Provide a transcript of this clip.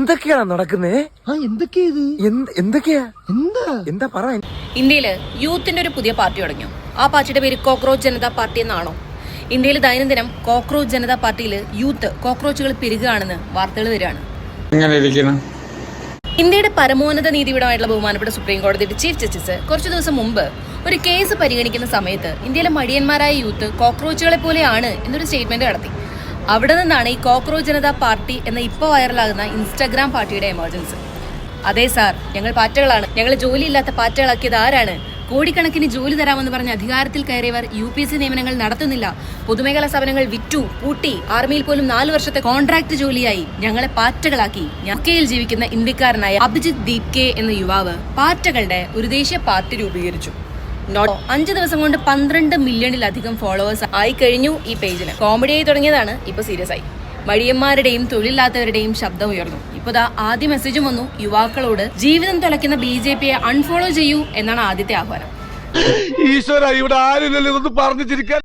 എന്തൊക്കെയാണ് നടക്കുന്നേ? എന്തൊക്കെയാ എന്താ പറ. ഇന്ത്യയില് യൂത്തിന്റെ ഒരു പുതിയ പാർട്ടി തുടങ്ങി. ആ പാർട്ടിയുടെ പേര് കോക്രോച്ച് ജനതാ പാർട്ടി എന്നാണോ? ഇന്ത്യയിൽ ദൈനംദിനം കോക്രോച്ച് ജനതാ പാർട്ടിയിൽ യൂത്ത് കോക്രോച്ചുകൾ പെരുകുകയാണെന്ന് വാർത്തകൾ വരികയാണ്. ഇന്ത്യയുടെ പരമോന്നത നീതിപീഠമായിട്ടുള്ള ബഹുമാനപ്പെട്ട സുപ്രീം കോടതിയുടെ ചീഫ് ജസ്റ്റിസ് കുറച്ചു ദിവസം മുമ്പ് ഒരു കേസ് പരിഗണിക്കുന്ന സമയത്ത് ഇന്ത്യയിലെ മടിയന്മാരായ യൂത്ത് കോക്രോച്ചുകളെ പോലെയാണ് എന്നൊരു സ്റ്റേറ്റ്മെന്റ് നടത്തി. അവിടെ നിന്നാണ് ഈ കോക്രോച്ച് ജനതാ പാർട്ടി എന്ന ഇപ്പോൾ വൈറലാകുന്ന ഇൻസ്റ്റാഗ്രാം പാർട്ടിയുടെ എമർജൻസി. അതെ സാർ, ഞങ്ങൾ പാറ്റകളാണ്. ഞങ്ങൾ ജോലിയില്ലാത്ത പാറ്റകളാക്കിയത് ആരാണ്? കോടിക്കണക്കിന് ജോലി തരാമെന്ന് പറഞ്ഞ് അധികാരത്തിൽ കയറിയവർ UPSC നിയമനങ്ങൾ നടത്തുന്നില്ല. പൊതുമേഖലാ സ്ഥാപനങ്ങൾ വിറ്റു പൂട്ടി. ആർമിയിൽ പോലും 4 വർഷത്തെ കോൺട്രാക്ട് ജോലിയായി ഞങ്ങളെ പാറ്റകളാക്കി. യുകെയിൽ ജീവിക്കുന്ന ഇന്ത്യക്കാരനായ അഭിജിത്ത് ദീപ് കെ എന്ന യുവാവ് പാറ്റകളുടെ ഒരു ദേശീയ പാർട്ടി രൂപീകരിച്ചു. 5 ദിവസം കൊണ്ട് 12 മില്യണിലധികം ഫോളോവേഴ്സ് ആയി കഴിഞ്ഞു ഈ പേജിന്. കോമഡിയായി തുടങ്ങിയതാണ് ഇപ്പൊ സീരിയസ് ആയി. മടിയന്മാരുടെയും തൊഴിലില്ലാത്തവരുടെയും ശബ്ദം ഉയർന്നു. ഇപ്പൊ ആദ്യ മെസ്സേജും വന്നു യുവാക്കളോട്. ജീവിതം തുലയ്ക്കുന്ന BJPയെ അൺഫോളോ ചെയ്യൂ എന്നാണ് ആദ്യത്തെ ആഹ്വാനം. ഈശ്വര, ഇവിടെ ആരും പറഞ്ഞു ചിരിക്കാൻ.